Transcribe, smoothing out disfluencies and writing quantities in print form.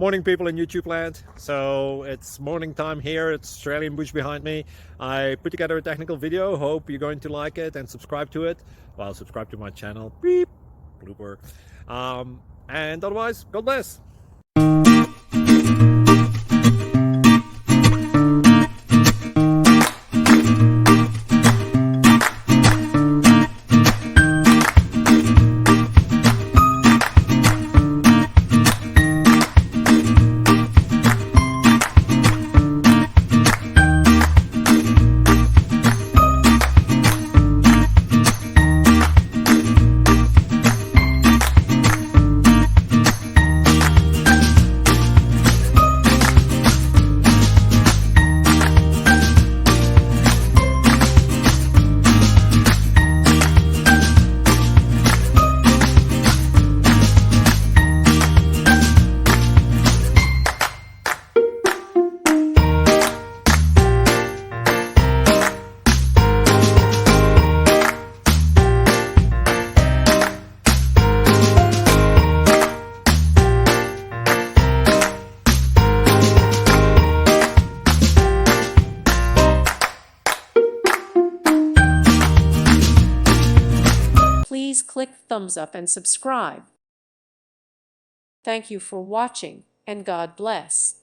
Morning, people in YouTube land. So it's morning time here. It's Australian bush behind me. I put together a technical video. Hope you're going to like it and subscribe to it. Well, subscribe to my channel. Beep. Blooper. And otherwise, God bless. Please click thumbs up and subscribe. Thank you for watching, and God bless.